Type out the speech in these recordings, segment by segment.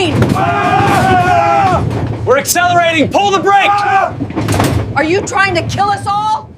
train! We're accelerating! Pull the brake! Are you trying to kill us all?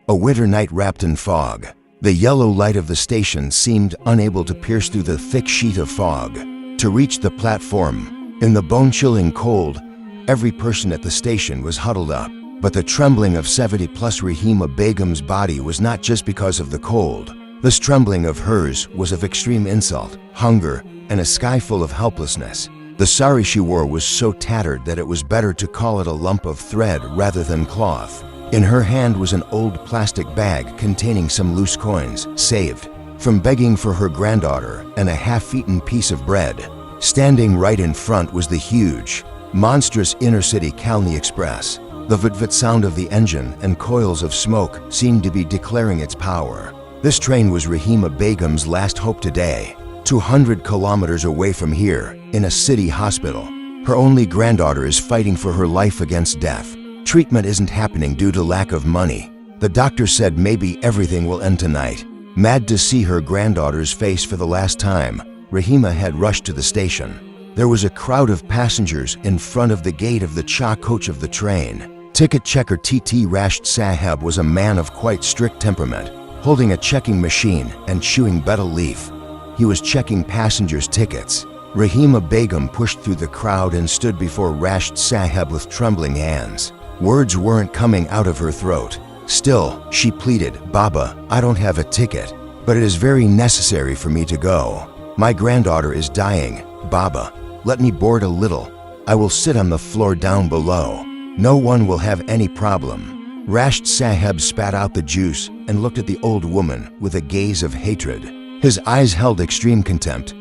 A winter night wrapped in fog. The yellow light of the station seemed unable to pierce through the thick sheet of fog to reach the platform. In the bone-chilling cold, every person at the station was huddled up. But the trembling of 70-plus Rahima Begum's body was not just because of the cold. This trembling of hers was of extreme insult, hunger, and a sky full of helplessness. The sari she wore was so tattered that it was better to call it a lump of thread rather than cloth. In her hand was an old plastic bag containing some loose coins, saved from begging for her granddaughter, and a half-eaten piece of bread. Standing right in front was the huge, monstrous inner-city Kalni Express. The vut-vut sound of the engine and coils of smoke seemed to be declaring its power. This train was Rahima Begum's last hope today. 200 kilometers away from here, in a city hospital, her only granddaughter is fighting for her life against death. Treatment isn't happening due to lack of money. The doctor said maybe everything will end tonight. Mad to see her granddaughter's face for the last time, Rahima had rushed to the station. There was a crowd of passengers in front of the gate of the Cha coach of the train. Ticket checker TT Rashed Saheb was a man of quite strict temperament, holding a checking machine and chewing betel leaf. He was checking passengers' tickets. Rahima Begum pushed through the crowd and stood before Rashed Saheb with trembling hands. Words weren't coming out of her throat. Still, she pleaded, "Baba, I don't have a ticket, but it is very necessary for me to go. My granddaughter is dying. Baba, let me board a little. I will sit on the floor down below. No one will have any problem." Rashed Saheb spat out the juice and looked at the old woman with a gaze of hatred. His eyes held extreme contempt.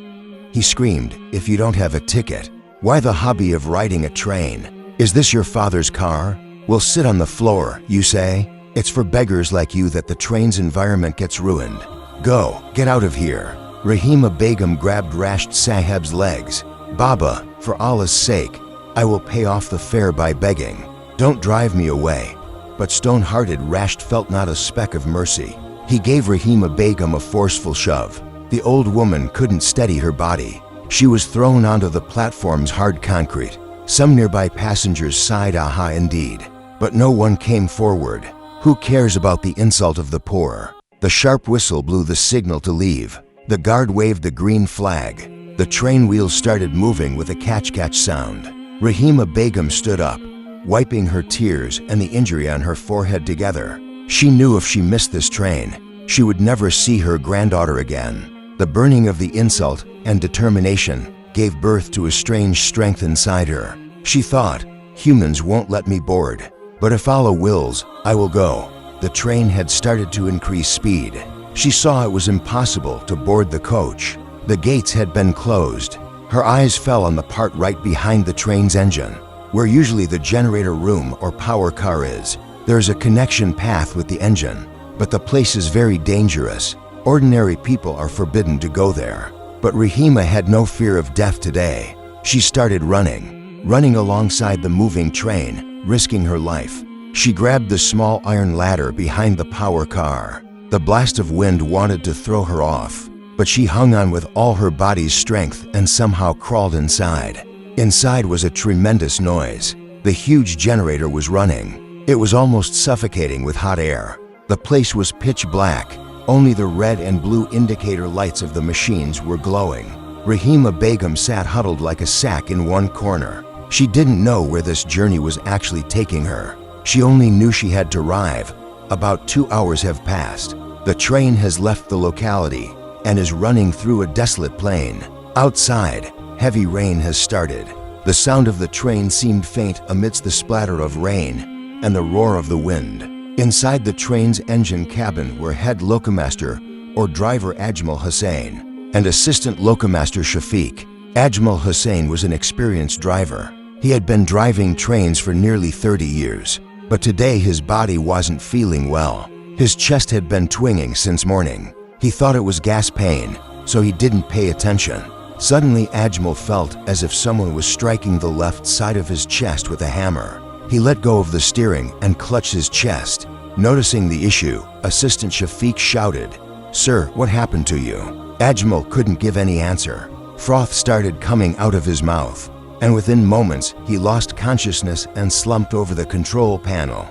He screamed, "If you don't have a ticket, why the hobby of riding a train? Is this your father's car? We'll sit on the floor, you say? It's for beggars like you that the train's environment gets ruined. Go, get out of here." Rahima Begum grabbed Rashed Saheb's legs. "Baba, for Allah's sake, I will pay off the fare by begging. Don't drive me away." But stone-hearted Rashed felt not a speck of mercy. He gave Rahima Begum a forceful shove. The old woman couldn't steady her body. She was thrown onto the platform's hard concrete. Some nearby passengers sighed, "Aha, indeed." But no one came forward. Who cares about the insult of the poor? The sharp whistle blew the signal to leave. The guard waved the green flag. The train wheels started moving with a catch-catch sound. Rahima Begum stood up, wiping her tears and the injury on her forehead together. She knew if she missed this train, she would never see her granddaughter again. The burning of the insult and determination gave birth to a strange strength inside her. She thought, "Humans won't let me board, but if Allah wills, I will go." The train had started to increase speed. She saw it was impossible to board the coach. The gates had been closed. Her eyes fell on the part right behind the train's engine, where usually the generator room or power car is. There's a connection path with the engine, but the place is very dangerous. Ordinary people are forbidden to go there. But Rahima had no fear of death today. She started running alongside the moving train, risking her life. She grabbed the small iron ladder behind the power car. The blast of wind wanted to throw her off, but she hung on with all her body's strength and somehow crawled inside. Inside was a tremendous noise. The huge generator was running. It was almost suffocating with hot air. The place was pitch black. Only the red and blue indicator lights of the machines were glowing. Rahima Begum sat huddled like a sack in one corner. She didn't know where this journey was actually taking her. She only knew she had to arrive. About 2 hours have passed. The train has left the locality and is running through a desolate plain. Outside, heavy rain has started. The sound of the train seemed faint amidst the splatter of rain and the roar of the wind. Inside the train's engine cabin were head locomaster or driver Ajmal Hussain and assistant locomaster Shafiq. Ajmal Hussain was an experienced driver. He had been driving trains for nearly 30 years, but today his body wasn't feeling well. His chest had been twinging since morning. He thought it was gas pain, so he didn't pay attention. Suddenly, Ajmal felt as if someone was striking the left side of his chest with a hammer. He let go of the steering and clutched his chest. Noticing the issue, Assistant Shafiq shouted, "Sir, what happened to you?" Ajmal couldn't give any answer. Froth started coming out of his mouth, and within moments he lost consciousness and slumped over the control panel.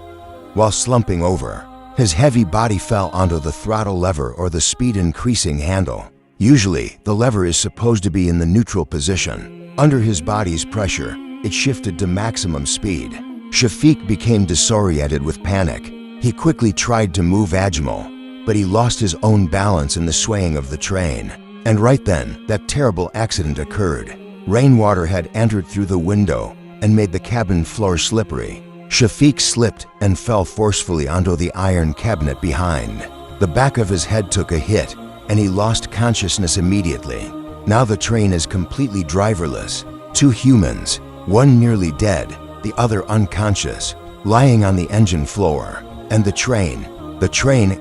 While slumping over, his heavy body fell onto the throttle lever or the speed increasing handle. Usually, the lever is supposed to be in the neutral position. Under his body's pressure, it shifted to maximum speed. Shafiq became disoriented with panic. He quickly tried to move Ajmal, but he lost his own balance in the swaying of the train. And right then, that terrible accident occurred. Rainwater had entered through the window and made the cabin floor slippery. Shafiq slipped and fell forcefully onto the iron cabinet behind. The back of his head took a hit, and he lost consciousness immediately. Now the train is completely driverless. Two humans, one nearly dead, the other unconscious, lying on the engine floor. And the train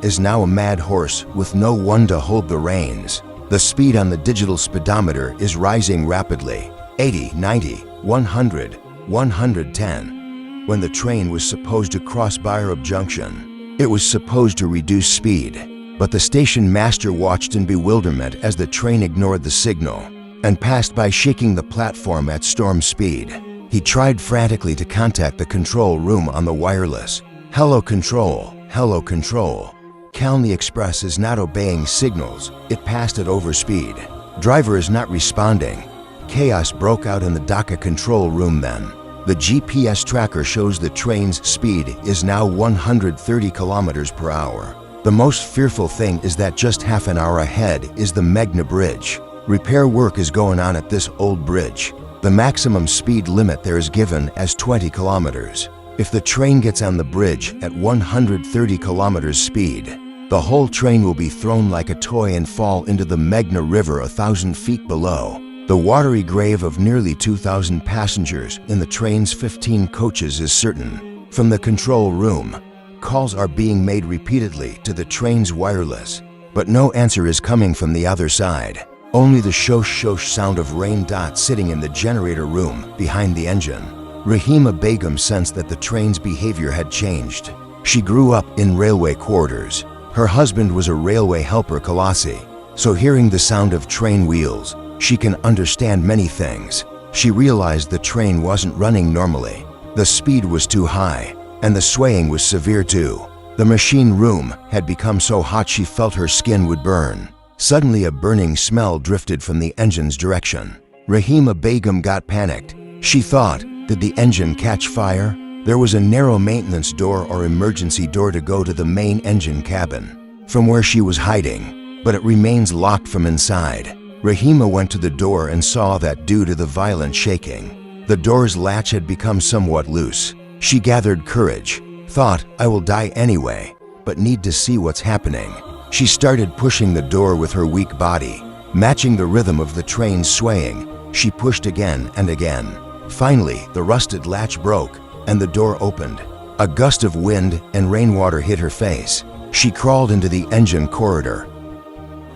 is now a mad horse with no one to hold the reins. The speed on the digital speedometer is rising rapidly. 80, 90, 100, 110. When the train was supposed to cross Baserin Junction, it was supposed to reduce speed. But the station master watched in bewilderment as the train ignored the signal and passed by, shaking the platform at storm speed. He tried frantically to contact the control room on the wireless. Hello control, hello control. Kalni Express is not obeying signals. It passed at overspeed. Driver is not responding. Chaos broke out in the Dhaka control room then. The GPS tracker shows the train's speed is now 130 kilometers per hour. The most fearful thing is that just half an hour ahead is the Meghna Bridge. Repair work is going on at this old bridge. The maximum speed limit there is given as 20 kilometers. If the train gets on the bridge at 130 kilometers speed, the whole train will be thrown like a toy and fall into the Meghna River 1,000 feet below. The watery grave of nearly 2,000 passengers in the train's 15 coaches is certain. From the control room, calls are being made repeatedly to the train's wireless, but no answer is coming from the other side. Only the shosh-shosh sound of rain dots sitting in the generator room behind the engine. Rahima Begum sensed that the train's behavior had changed. She grew up in railway quarters. Her husband was a railway helper Kalasi, so hearing the sound of train wheels, she can understand many things. She realized the train wasn't running normally. The speed was too high, and the swaying was severe too. The machine room had become so hot she felt her skin would burn. Suddenly a burning smell drifted from the engine's direction. Rahima Begum got panicked. She thought, did the engine catch fire? There was a narrow maintenance door or emergency door to go to the main engine cabin, from where she was hiding, but it remains locked from inside. Rahima went to the door and saw that due to the violent shaking, the door's latch had become somewhat loose. She gathered courage, thought, I will die anyway, but need to see what's happening. She started pushing the door with her weak body, matching the rhythm of the train swaying. She pushed again and again. Finally, the rusted latch broke, and the door opened. A gust of wind and rainwater hit her face. She crawled into the engine corridor.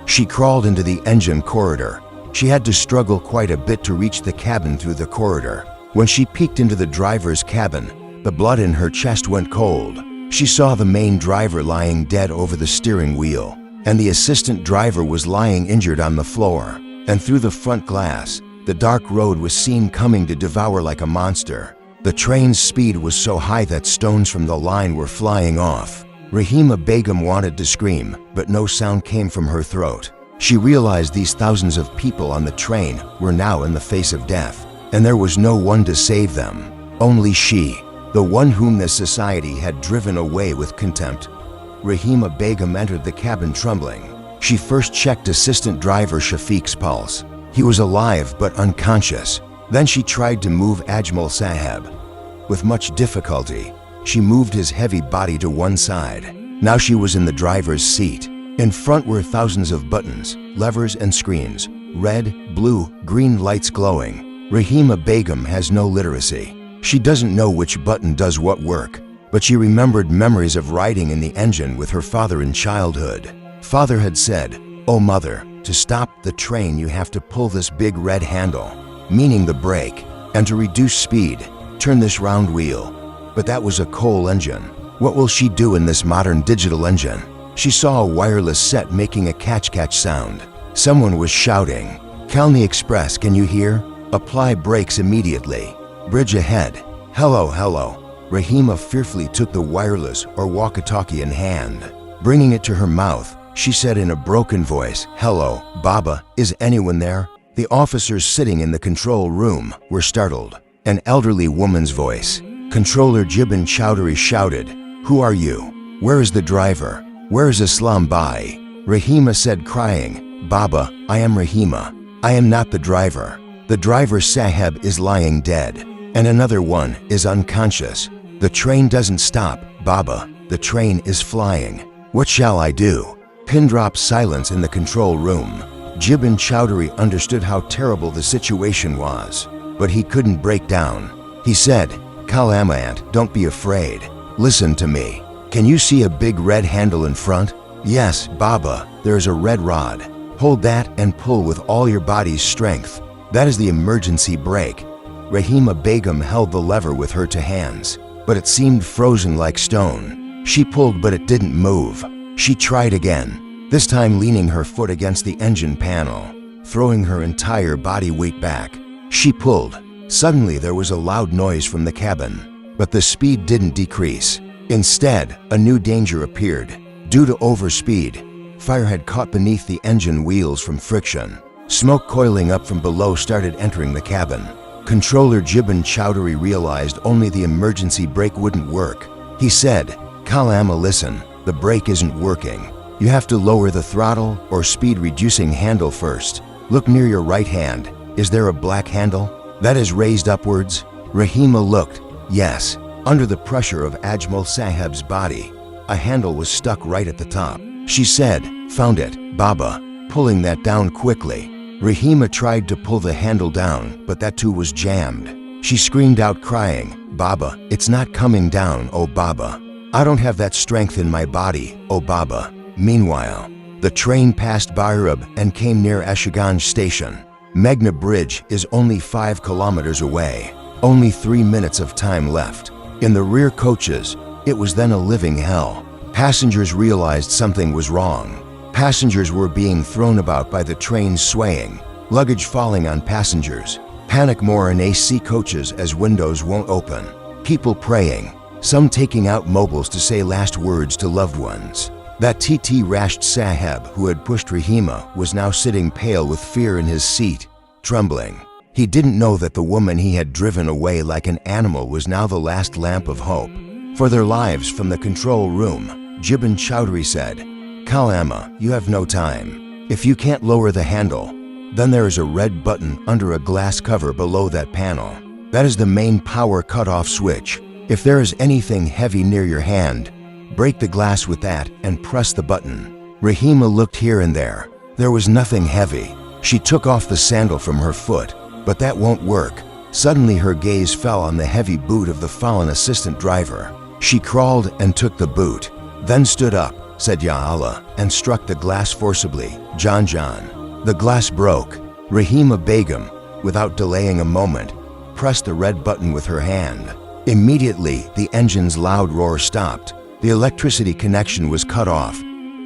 She had to struggle quite a bit to reach the cabin through the corridor. When she peeked into the driver's cabin, the blood in her chest went cold. She saw the main driver lying dead over the steering wheel, and the assistant driver was lying injured on the floor. And through the front glass, the dark road was seen coming to devour like a monster. The train's speed was so high that stones from the line were flying off. Rahima Begum wanted to scream, but no sound came from her throat. She realized these thousands of people on the train were now in the face of death, and there was no one to save them. Only she, the one whom the society had driven away with contempt. Rahima Begum entered the cabin trembling. She first checked assistant driver Shafiq's pulse. He was alive but unconscious. Then she tried to move Ajmal Saheb. With much difficulty, she moved his heavy body to one side. Now she was in the driver's seat. In front were thousands of buttons, levers and screens, red, blue, green lights glowing. Rahima Begum has no literacy. She doesn't know which button does what work, but she remembered memories of riding in the engine with her father in childhood. Father had said, "Oh mother, to stop the train you have to pull this big red handle," meaning the brake, and to reduce speed, turn this round wheel. But that was a coal engine. What will she do in this modern digital engine? She saw a wireless set making a catch-catch sound. Someone was shouting, Kalni Express, can you hear? Apply brakes immediately. Bridge ahead. Hello, hello. Rahima fearfully took the wireless or walkie-talkie in hand. Bringing it to her mouth, she said in a broken voice, "Hello, Baba, is anyone there?" The officers sitting in the control room were startled. An elderly woman's voice. Controller Jibin Chowdhury shouted, "Who are you? Where is the driver? Where is Islam Bai?" Rahima said crying, "Baba, I am Rahima. I am not the driver. The driver Saheb is lying dead, and another one is unconscious. The train doesn't stop, Baba. The train is flying. What shall I do?" Pin drop silence in the control room. Jibin Chowdhury understood how terrible the situation was, but he couldn't break down. He said, "Kalamant, don't be afraid. Listen to me. Can you see a big red handle in front?" "Yes, Baba, there is a red rod. Hold that and pull with all your body's strength. That is the emergency brake." Rahima Begum held the lever with her two hands, but it seemed frozen like stone. She pulled, but it didn't move. She tried again, this time leaning her foot against the engine panel, throwing her entire body weight back. She pulled. Suddenly there was a loud noise from the cabin, but the speed didn't decrease. Instead, a new danger appeared. Due to overspeed, fire had caught beneath the engine wheels from friction. Smoke coiling up from below started entering the cabin. Controller Jibin Chowdhury realized only the emergency brake wouldn't work. He said, "Kalama, listen, the brake isn't working. You have to lower the throttle or speed reducing handle first. Look near your right hand. Is there a black handle that is raised upwards?" Rahima looked. Yes, under the pressure of Ajmal Saheb's body, a handle was stuck right at the top. She said, "Found it, Baba," pulling that down quickly. Rahima tried to pull the handle down, but that too was jammed. She screamed out crying, "Baba, it's not coming down, oh Baba. I don't have that strength in my body, oh Baba." Meanwhile, the train passed Bairab and came near Ashiganj station. Meghna Bridge is only 5 kilometers away. Only 3 minutes of time left. In the rear coaches, it was then a living hell. Passengers realized something was wrong. Passengers were being thrown about by the train swaying, luggage falling on passengers. Panic more in AC coaches as windows won't open. People praying, some taking out mobiles to say last words to loved ones. That TT Rashed Saheb who had pushed Rahima was now sitting pale with fear in his seat, trembling. He didn't know that the woman he had driven away like an animal was now the last lamp of hope. For their lives from the control room, Jibin Chowdhury said, "Kalama, you have no time. If you can't lower the handle, then there is a red button under a glass cover below that panel. That is the main power cutoff switch. If there is anything heavy near your hand, break the glass with that and press the button." Rahima looked here and there. There was nothing heavy. She took off the sandal from her foot, but that won't work. Suddenly her gaze fell on the heavy boot of the fallen assistant driver. She crawled and took the boot, then stood up, said Ya Allah, and struck the glass forcibly. John. The glass broke. Rahima Begum, without delaying a moment, pressed the red button with her hand. Immediately, the engine's loud roar stopped. The electricity connection was cut off,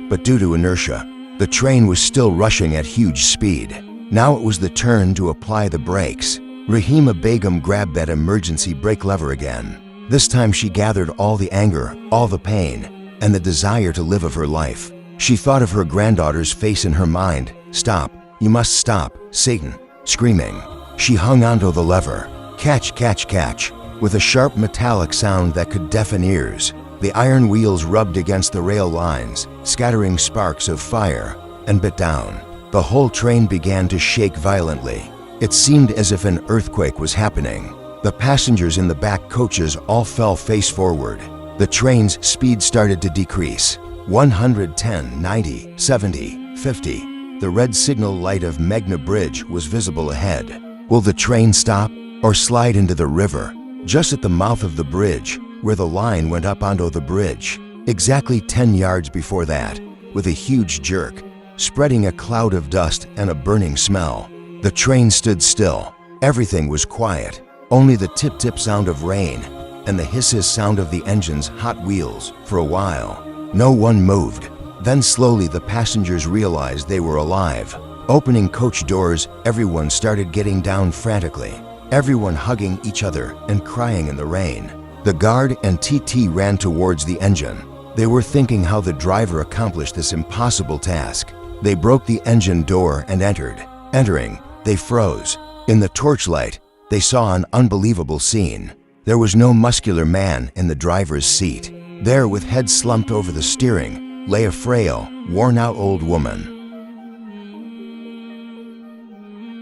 but due to inertia, the train was still rushing at huge speed. Now it was the turn to apply the brakes. Rahima Begum grabbed that emergency brake lever again. This time she gathered all the anger, all the pain, and the desire to live of her life. She thought of her granddaughter's face in her mind. "Stop, you must stop, Satan," screaming. She hung onto the lever. Catch, catch, catch, with a sharp metallic sound that could deafen ears. The iron wheels rubbed against the rail lines, scattering sparks of fire, and bit down. The whole train began to shake violently. It seemed as if an earthquake was happening. The passengers in the back coaches all fell face forward. The train's speed started to decrease. 110, 90, 70, 50. The red signal light of Meghna Bridge was visible ahead. Will the train stop or slide into the river? Just at the mouth of the bridge, where the line went up onto the bridge, exactly 10 yards before that, with a huge jerk, spreading a cloud of dust and a burning smell. The train stood still. Everything was quiet. Only the tip-tip sound of rain and the hiss-hiss sound of the engine's hot wheels for a while. No one moved. Then slowly the passengers realized they were alive. Opening coach doors, everyone started getting down frantically, everyone hugging each other and crying in the rain. The guard and TT ran towards the engine. They were thinking how the driver accomplished this impossible task. They broke the engine door and entered. Entering, they froze. In the torchlight, they saw an unbelievable scene. There was no muscular man in the driver's seat. There, with head slumped over the steering, lay a frail, worn-out old woman.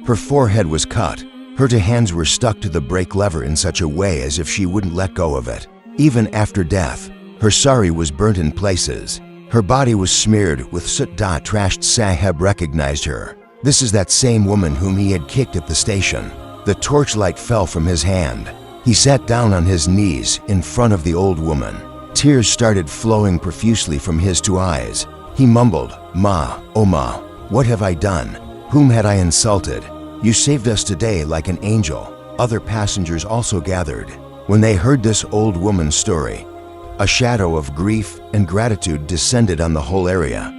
Her forehead was cut. Her two hands were stuck to the brake lever in such a way as if she wouldn't let go of it. Even after death, her sari was burnt in places. Her body was smeared with soot. Trashed Saheb recognized her. This is that same woman whom he had kicked at the station. The torchlight fell from his hand. He sat down on his knees in front of the old woman. Tears started flowing profusely from his two eyes. He mumbled, "Ma, oh Ma, what have I done? Whom had I insulted? You saved us today like an angel." Other passengers also gathered. When they heard this old woman's story, a shadow of grief and gratitude descended on the whole area.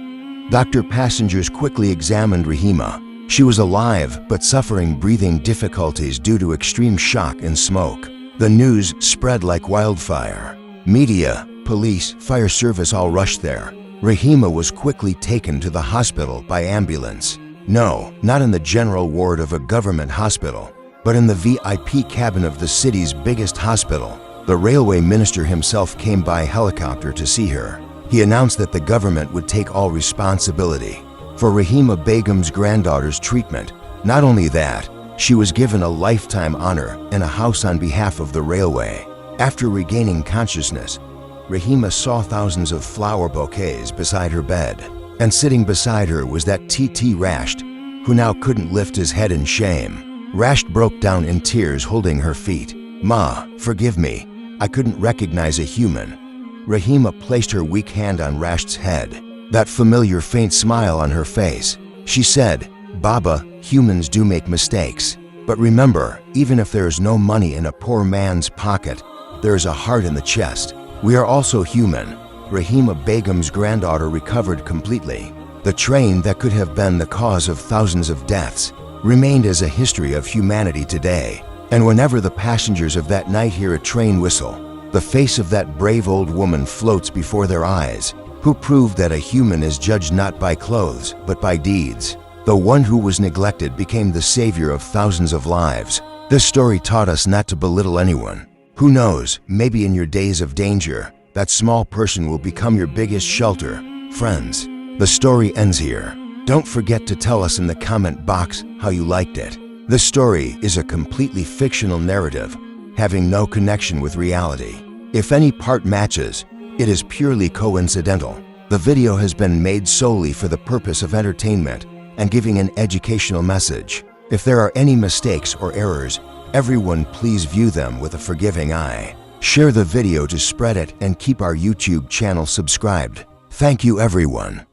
Doctor passengers quickly examined Rahima. She was alive but suffering breathing difficulties due to extreme shock and smoke. The news spread like wildfire. Media, police, fire service all rushed there. Rahima was quickly taken to the hospital by ambulance. No, not in the general ward of a government hospital, but in the VIP cabin of the city's biggest hospital. The railway minister himself came by helicopter to see her. He announced that the government would take all responsibility for Rahima Begum's granddaughter's treatment. Not only that, she was given a lifetime honor and a house on behalf of the railway. After regaining consciousness, Rahima saw thousands of flower bouquets beside her bed. And sitting beside her was that TT Rasht, who now couldn't lift his head in shame. Rasht broke down in tears holding her feet. "Ma, forgive me. I couldn't recognize a human." Rahima placed her weak hand on Rasht's head, that familiar faint smile on her face. She said, "Baba, humans do make mistakes. But remember, even if there is no money in a poor man's pocket, there is a heart in the chest. We are also human." Rahima Begum's granddaughter recovered completely. The train that could have been the cause of thousands of deaths remained as a history of humanity today. And whenever the passengers of that night hear a train whistle, the face of that brave old woman floats before their eyes, who proved that a human is judged not by clothes, but by deeds. The one who was neglected became the savior of thousands of lives. This story taught us not to belittle anyone. Who knows, maybe in your days of danger, that small person will become your biggest shelter. Friends, the story ends here. Don't forget to tell us in the comment box how you liked it. This story is a completely fictional narrative, having no connection with reality. If any part matches, it is purely coincidental. The video has been made solely for the purpose of entertainment and giving an educational message. If there are any mistakes or errors, everyone please view them with a forgiving eye. Share the video to spread it and keep our YouTube channel subscribed. Thank you everyone.